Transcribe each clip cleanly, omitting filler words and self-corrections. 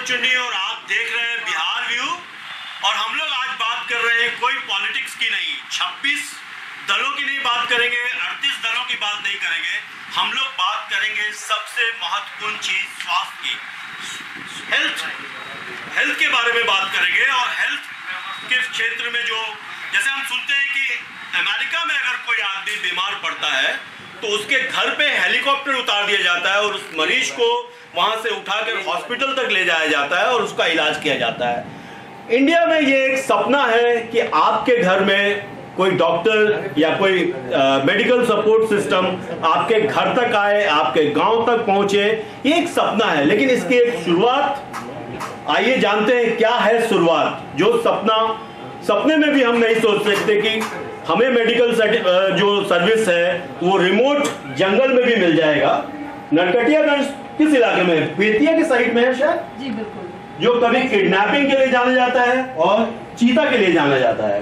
विमल चुन्नी और आप देख रहे हैं बिहार व्यू। और हम लोग आज बात कर रहे हैं कोई पॉलिटिक्स की नहीं, 26 दलों की नहीं बात करेंगे, 38 दलों की बात नहीं करेंगे। हम लोग बात करेंगे सबसे महत्वपूर्ण चीज स्वास्थ्य की, हेल्थ के बारे में बात करेंगे। और हेल्थ के क्षेत्र में जो जैसे हम सुनते हैं कि अमेरिका में अगर कोई आदमी बीमार पड़ता है तो उसके घर पे हेलीकॉप्टर उतार दिया जाता है और उस मरीज को वहां से उठाकर हॉस्पिटल तक ले जाया जाता है और उसका इलाज किया जाता है। इंडिया में ये एक सपना है कि आपके घर में कोई डॉक्टर या कोई मेडिकल सपोर्ट सिस्टम आपके घर तक आए, आपके गांव तक पहुंचे। ये एक सपना है, लेकिन इसकी एक शुरुआत आइए जानते हैं क्या है शुरुआत। जो सपने में भी हम नहीं सोच सकते कि हमें मेडिकल जो सर्विस है वो रिमोट जंगल में भी मिल जाएगा। नरकटियागंज किस इलाके में है? बेतिया के साइड में है शायद जी, बिल्कुल। जो कभी किडनैपिंग के लिए जाना जाता है और चीता के लिए जाना जाता है,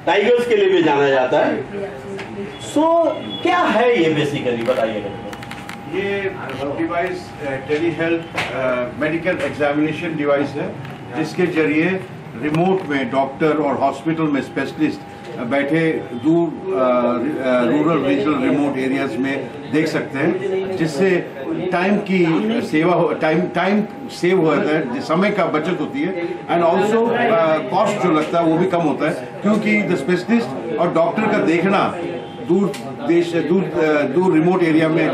टाइगर्स के लिए भी जाना जाता है। सो क्या है ये बेसिकली बताइएगा। ये device tele health medical examination device है, जिसके जरिए रिमोट में डॉक्टर और हॉस्पिटल में स्पेशलिस्ट बैठे दूर रूरल रीजनल रिमोट एरियाज में देख सकते हैं, जिससे टाइम की सेवा हो, टाइम सेव हो जाता है, समय का बचत होती है। एंड ऑल्सो कॉस्ट जो लगता है वो भी कम होता है, क्योंकि द स्पेशलिस्ट और डॉक्टर का देखना दूर रिमोट एरिया में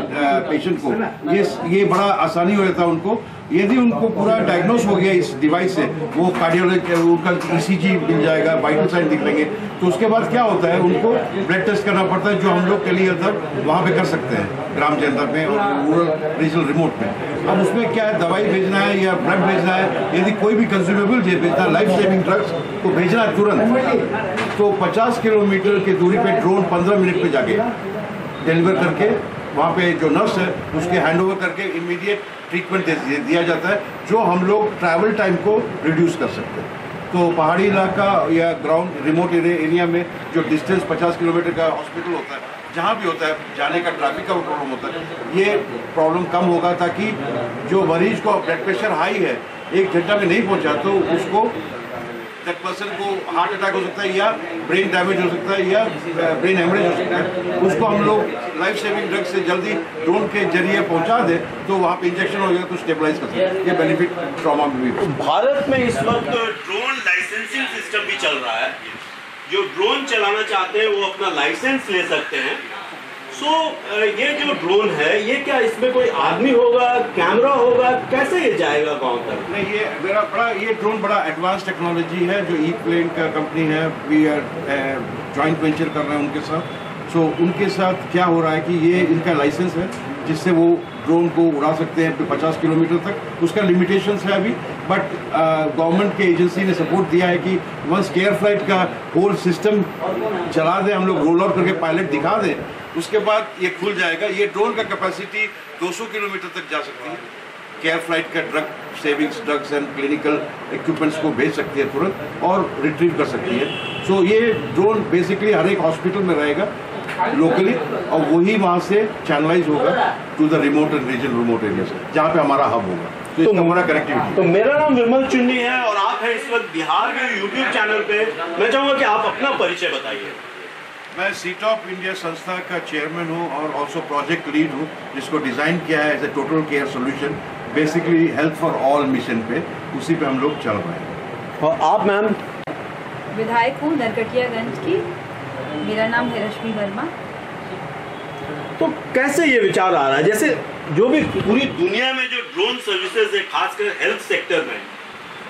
पेशेंट को ये बड़ा आसानी हो जाता है उनको। यदि उनको पूरा डायग्नोस हो गया इस डिवाइस से, वो कार्डियोलॉजी उनका ECG मिल जाएगा, वाइटल साइन दिख लेंगे, तो उसके बाद क्या होता है उनको ब्लड टेस्ट करना पड़ता है, जो हम लोग टेली हेल्थ वहाँ पे कर सकते हैं ग्राम केंद्र में और रूरल रीजनल रिमोट में। अब उसमें क्या है, दवाई भेजना है या ब्लड भेजना है, यदि कोई भी कंज्यूमेबल भेजना है, लाइफ सेविंग ड्रग्स को भेजना है तुरंत, तो 50 किलोमीटर की दूरी पे ड्रोन 15 मिनट पे जाके डिलीवर करके वहाँ पे जो नर्स है उसके हैंडओवर करके इमीडिएट ट्रीटमेंट दिया जाता है, जो हम लोग ट्रैवल टाइम को रिड्यूस कर सकते हैं। तो पहाड़ी इलाका या ग्राउंड रिमोट एरिया में जो डिस्टेंस 50 किलोमीटर का हॉस्पिटल होता है, जहाँ भी होता है जाने का ट्रैफिक का प्रॉब्लम होता है, ये प्रॉब्लम कम होगा, ताकि जो मरीज को ब्लड प्रेशर हाई है 1 घंटा में नहीं पहुँचा तो उसको दैट पर्सन को हार्ट अटैक हो सकता है या ब्रेन डैमेज हो सकता है या ब्रेन हेमरेज हो सकता है। उसको हम लोग लाइफ सेविंग ड्रग से जल्दी ड्रोन के जरिए पहुंचा दे तो वहाँ पे इंजेक्शन हो गया तो स्टेबलाइज कर सकते हैं। ये बेनिफिट ट्रॉमा में भी। भारत में इस वक्त ड्रोन लाइसेंसिंग सिस्टम भी चल रहा है। जो ड्रोन चलाना चाहते हैं वो अपना लाइसेंस ले सकते हैं। सो ये जो ड्रोन है, ये क्या इसमें कोई आदमी होगा, कैमरा होगा, कैसे ये जाएगा गांव तक? नहीं, ये ड्रोन बड़ा एडवांस टेक्नोलॉजी है, जो E-प्लेन का कंपनी है, वी आर जॉइंट वेंचर कर रहे हैं उनके साथ। सो उनके साथ क्या हो रहा है कि ये इनका लाइसेंस है, जिससे वो ड्रोन को उड़ा सकते हैं 50 किलोमीटर तक। उसका लिमिटेशंस है अभी, बट गवर्नमेंट के एजेंसी ने सपोर्ट दिया है कि वंस केयर फ्लाइट का होल सिस्टम चला दें, हम लोग रोल आउट करके पायलट दिखा दें, उसके बाद ये खुल जाएगा। ये ड्रोन का कैपेसिटी 200 किलोमीटर तक जा सकती है। केयर फ्लाइट का drug savings drugs and clinical equipments को भेज सकती है तुरंत और रिट्रीव कर सकती है। सो ये ड्रोन बेसिकली हर एक हॉस्पिटल में रहेगा लोकली, और वही वहाँ से चैनलाइज होगा to the remote and regional remote area, जहाँ पे हमारा हब होगा। तो इसका हमारा कनेक्टिविटी। तो मेरा नाम विमल चुन्नी है और आप हैं इस वक्त बिहार के यूट्यूब चैनल पे। मैं चाहूँगा कि आप अपना परिचय बताइए। मैं सीटॉप इंडिया संस्था का चेयरमैन हूँ और ऑल्सो प्रोजेक्ट लीड हूँ, जिसको डिज़ाइन किया है as a total care solution, basically health for all mission पे, उसी पे हम लोग चल रहे हैं। और आप मैम? विधायक हूँ नरकटियागंज की, मेरा नाम है रश्मि वर्मा। तो कैसे ये विचार आ रहा है, जैसे जो भी पूरी दुनिया में जो ड्रोन सर्विसेज है, खासकर हेल्थ सेक्टर में,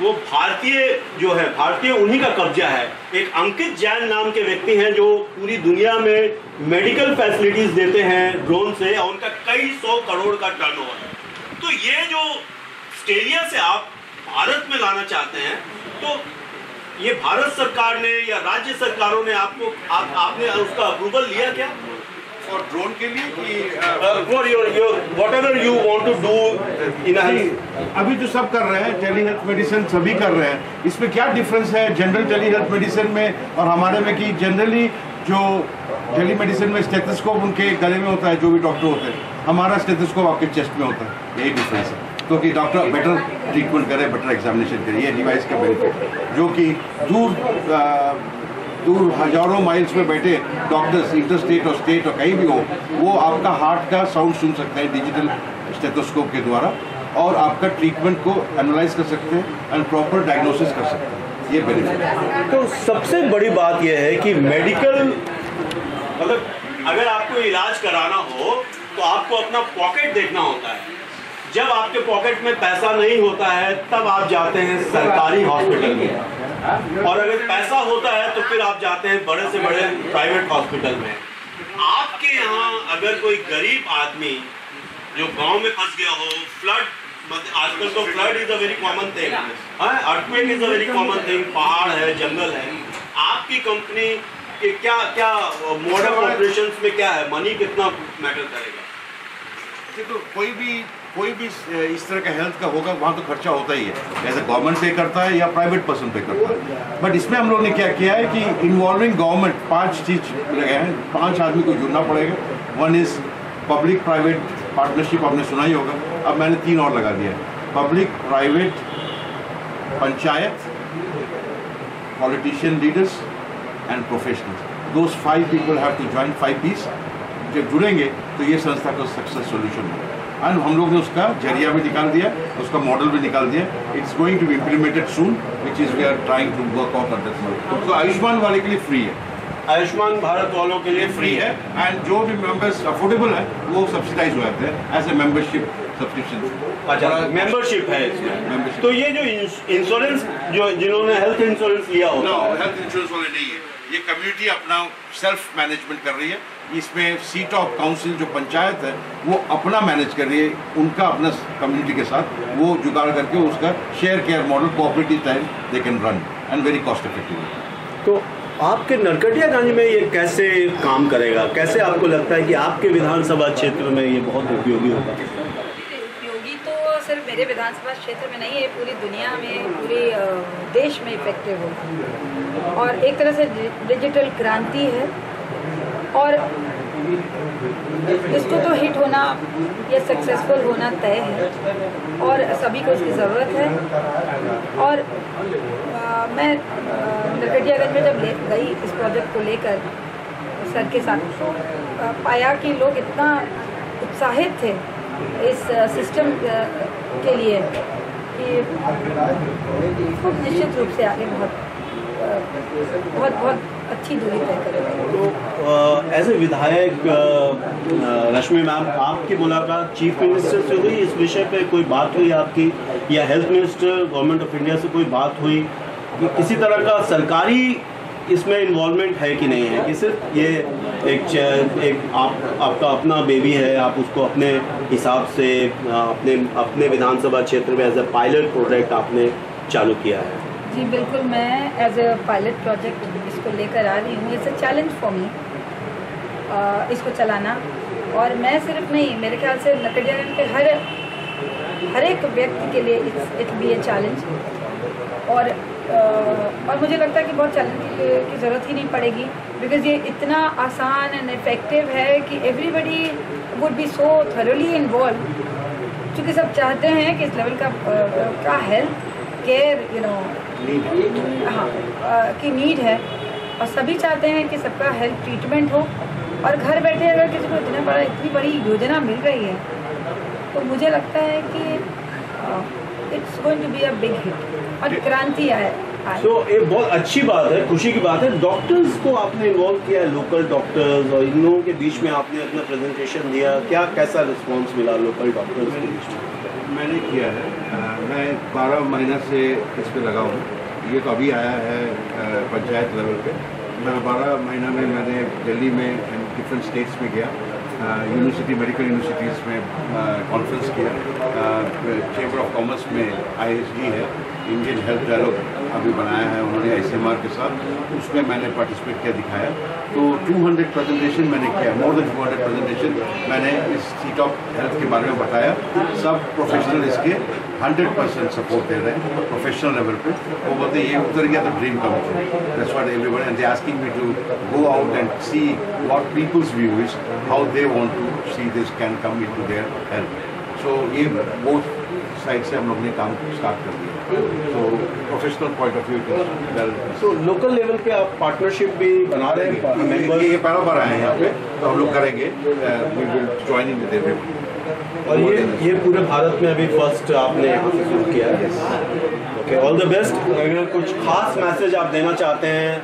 वो भारतीय उन्हीं का कब्जा है। एक अंकित जैन नाम के व्यक्ति हैं जो पूरी दुनिया में मेडिकल फैसिलिटीज देते हैं ड्रोन से, और उनका कई 100 करोड़ का टर्नओवर है। तो ये जो ऑस्ट्रेलिया से आप भारत में लाना चाहते हैं, तो ये भारत सरकार ने या राज्य सरकारों ने आपने उसका अप्रूवल लिया क्या? और ड्रोन के लिए कि for your whatever you want to do in अभी तो सब कर रहे हैं, टेली हेल्थ मेडिसिन सभी कर रहे हैं। इसमें क्या डिफरेंस है जनरल टेली हेल्थ मेडिसिन में और हमारे में? कि जनरली जो टेली मेडिसिन में स्टेथोस्कोप उनके गले में होता है, जो भी डॉक्टर होते हैं, हमारा स्टेथोस्कोप आपके चेस्ट में होता है, यही डिफरेंस है। तो कि डॉक्टर बेटर ट्रीटमेंट करे, बेटर एग्जामिनेशन करे। ये डिवाइस का बेनिफिट जो कि दूर हजारों माइल्स में बैठे डॉक्टर्स इंटरस्टेट और स्टेट और कहीं भी हो, वो आपका हार्ट का साउंड सुन सकते हैं डिजिटल स्टेथोस्कोप के द्वारा और आपका ट्रीटमेंट को एनालाइज कर सकते हैं एंड प्रॉपर डायग्नोसिस कर सकते हैं। ये बेनिफिट है। तो सबसे बड़ी बात यह है कि मेडिकल मतलब अगर आपको इलाज कराना हो तो आपको अपना पॉकेट देखना होता है। जब आपके पॉकेट में पैसा नहीं होता है तब आप जाते हैं सरकारी हॉस्पिटल में, और अगर पैसा होता है तो फिर आप जाते हैं बड़े से बड़े प्राइवेट हॉस्पिटल में। आपके यहाँ अगर कोई गरीब आदमी जो गांव में फंस गया हो, फ्लड, आजकल तो flood is a very common thing, earthquake is a very common thing, पहाड़ है, जंगल है, आपकी कंपनी के क्या क्या मोड ऑफ ऑपरेशंस में क्या है, मनी कितना मैटर करेगा? तो कोई भी इस तरह का हेल्थ का होगा वहाँ तो खर्चा होता ही है, जैसे गवर्नमेंट पे करता है या प्राइवेट पर्सन पे करता है। बट इसमें हम लोग ने क्या किया है कि इन्वॉल्विंग गवर्नमेंट 5 चीज लगे हैं, 5 आदमी को जुड़ना पड़ेगा। One is public private partnership, आपने सुना ही होगा, अब मैंने 3 और लगा दिया है। Public, private, panchayat, politician leaders and professionals. Those 5 people have to join 5 Ps। जब जुड़ेंगे तो ये संस्था का सक्सेस सोल्यूशन है। एंड हम लोग ने उसका जरिया भी निकाल दिया, उसका मॉडल भी निकाल दिया। It's going to be implemented soon, which is we are trying to work out on that model. तो आयुष्मान वाले के लिए फ्री है, आयुष्मान भारत वालों के लिए फ्री है, एंड जो भी मेंबर्स अफोर्डेबल है वो सब्सिडाइज हो जाते हैं एज ए मेंबरशिप सब्सक्रिप्शन। अच्छा, मेंबरशिप है इसमें। Membership। तो ये जो इंश्योरेंस जो जिन्होंने हेल्थ इंश्योरेंस लिया होगा, हेल्थ इंश्योरेंस वाले नहीं है, ये कम्युनिटी अपना सेल्फ मैनेजमेंट कर रही है। इसमें सीट ऑफ काउंसिल जो पंचायत है वो अपना मैनेज कर रही है, उनका अपना कम्युनिटी के साथ वो जुगाड़ करके उसका share care model cooperative time they can run and very cost effective. तो आपके नरकटियागंज में ये कैसे काम करेगा? कैसे आपको लगता है कि आपके विधानसभा क्षेत्र में ये बहुत उपयोगी होगा? उपयोगी तो सिर्फ मेरे विधानसभा क्षेत्र में नहीं है, पूरी दुनिया में, पूरे देश में इफेक्टिव होगा। और एक तरह से डिजिटल क्रांति है, और इसको तो हिट होना या सक्सेसफुल होना तय है और सभी को इसकी ज़रूरत है। और मैं नरकटियागंज में जब गई इस प्रोजेक्ट को लेकर सर के साथ, तो पाया कि लोग इतना उत्साहित थे इस सिस्टम के लिए कि खूब निश्चित रूप से आगे बहुत अच्छी दूरी तय करेंगे। तो एज ए विधायक रश्मि मैम, आपकी मुलाकात चीफ मिनिस्टर से हुई, इस विषय पे कोई बात हुई आपकी, या health minister government of India से कोई बात हुई कि किसी तरह का सरकारी इसमें इन्वॉल्वमेंट है कि नहीं है, कि सिर्फ ये एक आपका अपना बेबी है, आप उसको अपने हिसाब से अपने विधानसभा क्षेत्र में एज ए पायलट प्रोजेक्ट आपने चालू किया है? जी बिल्कुल, मैं एज ए पायलट प्रोजेक्ट इसको लेकर आ रही हूँ। It's a challenge for me इसको चलाना, और मैं सिर्फ नहीं, मेरे ख्याल से नरकटियागंज के हर एक व्यक्ति के लिए इट बी ए चैलेंज। और मुझे लगता है कि बहुत चैलेंज की ज़रूरत ही नहीं पड़ेगी, बिकॉज ये इतना आसान एंड इफेक्टिव है कि everybody would be so thoroughly involve, क्योंकि सब चाहते हैं कि इस लेवल का हेल्थ केयर की नीड है, और सभी चाहते हैं कि सबका हेल्थ ट्रीटमेंट हो। और घर बैठे अगर किसी को इतनी बड़ी योजना मिल रही है, तो मुझे लगता है कि it's going to be a big hit और क्रांति आए। तो एक बहुत अच्छी बात है, खुशी की बात है। डॉक्टर्स को आपने इन्वॉल्व किया है, लोकल डॉक्टर्स, और इन लोगों के बीच में आपने अपना प्रेजेंटेशन दिया, क्या कैसा रिस्पांस मिला लोकल डॉक्टर्स के बीच में? मैंने किया है, मैं 12 महीना से इस पे लगा हूँ। ये तो अभी आया है पंचायत लेवल पे। मैं 12 महीना में मैंने दिल्ली में डिफरेंट स्टेट्स में गया, यूनिवर्सिटी, मेडिकल यूनिवर्सिटीज़ में कॉन्फ्रेंस किया, चैम्बर ऑफ कॉमर्स में ISD है, इंडियन हेल्थ डायलॉग अभी बनाया है उन्होंने ICMR के साथ, उसमें मैंने पार्टिसिपेट किया, दिखाया। तो 200 प्रेजेंटेशन मैंने किया, मोर देन 200 प्रेजेंटेशन मैंने इस सीट ऑफ हेल्थ के बारे में बताया। सब प्रोफेशनल इसके 100% सपोर्ट दे रहे हैं प्रोफेशनल लेवल पे। वो बोलते ये उतर गया तो dream come true, that's what everyone, and they asking me to go out and see what people's view is, how they want to see this can come into their health. So ये both side से हम लोग ने काम start कर दिया। तो professional point of view तो लोकल लेवल पे आप पार्टनरशिप भी बना रहे हैं मेंबर? ये पहला बार आए हैं यहाँ पे, तो हम लोग करेंगे, we will join in with everyone. और ये पूरे भारत में अभी फर्स्ट आपने यहाँ से शुरू किया है। Okay, all the best. अगर कुछ खास मैसेज आप देना चाहते हैं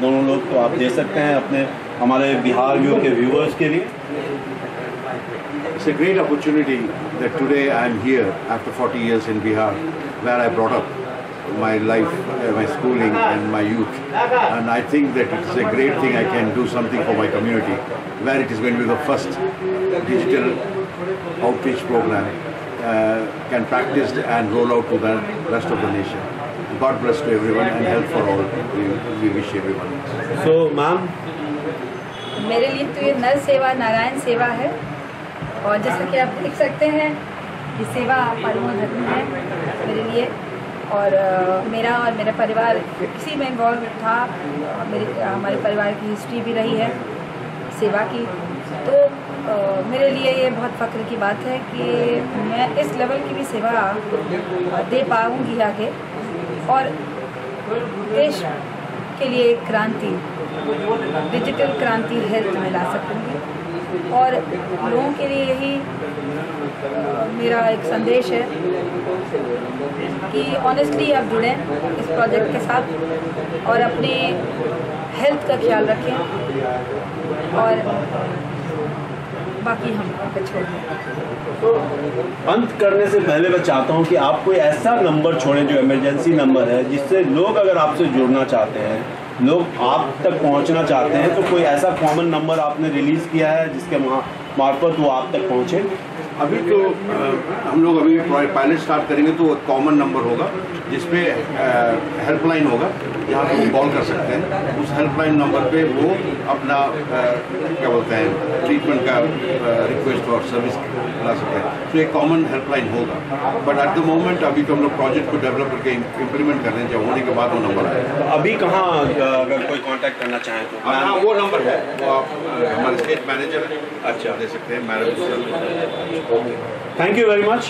दोनों लोग तो आप दे सकते हैं अपने हमारे बिहार व्यू के व्यूअर्स के लिए। It's a great opportunity that today I am here after 40 years in Bihar, where I brought up my life, my schooling and my youth. And I think that it's a great thing I can do something for my community, where it is going to be the first digital outreach program can practice and roll out to the rest of the nation. God bless to everyone and health for all. We wish everyone. So, ma'am, मेरे लिए तो ये नर सेवा नारायण सेवा है, और जैसा कि आप देख सकते हैं ये सेवा परमो धर्म है मेरे लिए। और मेरा और मेरा परिवार इसी में इन्वॉल्व था, हमारे परिवार की हिस्ट्री भी रही है सेवा की। तो मेरे लिए ये बहुत फ़ख्र की बात है कि मैं इस लेवल की भी सेवा दे पाऊँगी आगे, और देश के लिए एक क्रांति, डिजिटल क्रांति हेल्थ में ला सकूँगी। और लोगों के लिए यही मेरा एक संदेश है कि ऑनेस्टली आप जुड़ें इस प्रोजेक्ट के साथ और अपने हेल्थ का ख्याल रखें, और बाकी हम पे छोड़ दें। तो अंत करने से पहले मैं चाहता हूं कि आप कोई ऐसा नंबर छोड़ें जो इमरजेंसी नंबर है, जिससे लोग अगर आपसे जुड़ना चाहते हैं, लोग आप तक पहुंचना चाहते हैं, तो कोई ऐसा कॉमन नंबर आपने रिलीज़ किया है जिसके मार्फत वो आप तक पहुंचे? अभी तो हम लोग अभी पायलट स्टार्ट करेंगे, तो कॉमन नंबर होगा जिसपे हेल्पलाइन होगा, जहाँ पे कॉल कर सकते हैं। उस हेल्पलाइन नंबर पे वो अपना क्या बोलते हैं ट्रीटमेंट का रिक्वेस्ट और सर्विस ला सकते हैं। तो एक कॉमन हेल्पलाइन होगा, बट एट द मोमेंट अभी तो हम लोग प्रोजेक्ट को डेवलप करके इम्प्लीमेंट कर रहे हैं, जब होने के बाद वो नंबर आएगा। तो अभी कहाँ अगर कोई कांटेक्ट करना चाहें तो? हाँ, वो नंबर है, वो आप हमारे स्टेट मैनेजर अच्छा दे सकते हैं, manager. Thank you very much.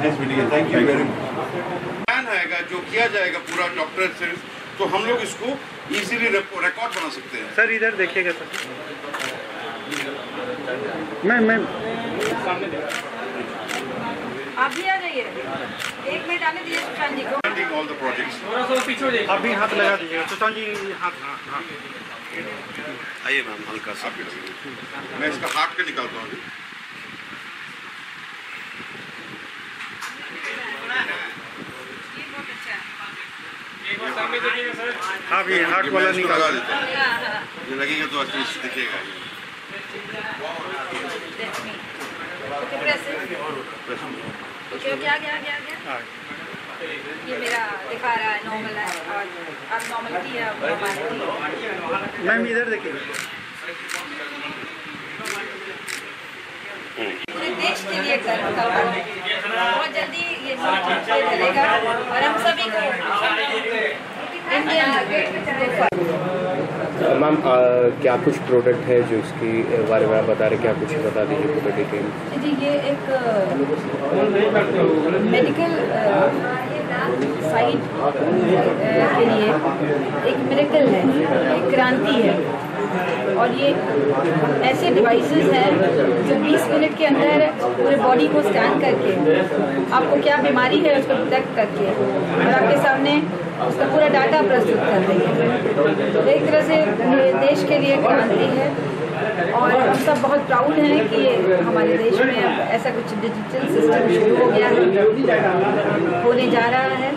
Nice meeting you, thank you very much. Plan आएगा जो किया जाएगा पूरा डॉक्टर से, तो हम लोग इसको इजीली रिकॉर्ड बना सकते हैं। सर इधर देखिएगा सर, मैं आप भी आ जाइए, 1 मिनट आने दीजिए सुशांत जी को। ऑल द प्रोजेक्ट्स थोड़ा सा पीछे हो जाइए, आप भी हाथ लगा दीजिएगा सुशांत जी, हाथ। हाँ आइए मैम, हल्का सा मैं इसका हाथ के निकालता हूँ। हाँ भी हाथ वाला निकाल देता हूँ, ये लगेगा तो एटलीस्ट दिखेगा। ये मेरा दिखा रहा है नॉर्मल है, और आप नॉर्मलिटी है मैम इधर देखिए। पूरे देश के लिए गर्व का पल है। बहुत जल्दी ये चलेगा, और हम सभी को मैम क्या कुछ प्रोडक्ट है जो इसकी बारे में आप बता रहे, क्या कुछ बता दीजिए पूरा डिटेल। जी, ये एक मेडिकल साइड के लिए एक मिरेकल है, एक क्रांति है। और ये ऐसे डिवाइसेस हैं जो 20 मिनट के अंदर पूरे बॉडी को स्कैन करके आपको क्या बीमारी है उसको डिटेक्ट करके और आपके सामने उसका पूरा डाटा प्रस्तुत कर रही है। तो एक तरह से ये देश के लिए क्रांति है, और हम सब बहुत प्राउड हैं कि हमारे देश में अब ऐसा कुछ डिजिटल सिस्टम शुरू हो गया है, होने जा रहा है,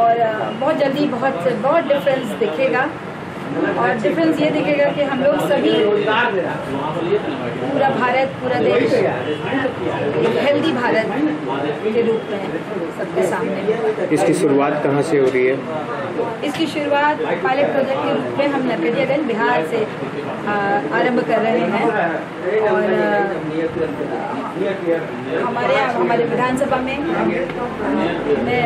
और बहुत जल्दी बहुत डिफरेंस दिखेगा। और डिफरेंस ये दिखेगा कि हम लोग सभी, पूरा भारत, पूरा देश एक हेल्दी भारत के रूप में सबके सामने। इसकी शुरुआत कहाँ से हो रही है? इसकी शुरुआत पायलट प्रोजेक्ट के रूप में हम नरकटियागंज बिहार से आरंभ कर रहे हैं, और हमारे विधानसभा में मैं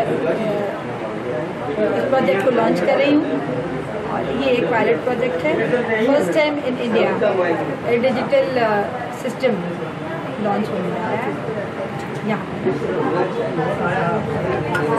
इस प्रोजेक्ट को लॉन्च कर रही हूँ। और ये एक पायलट प्रोजेक्ट है, first time in India digital system launch होने जा रहा है। यहाँ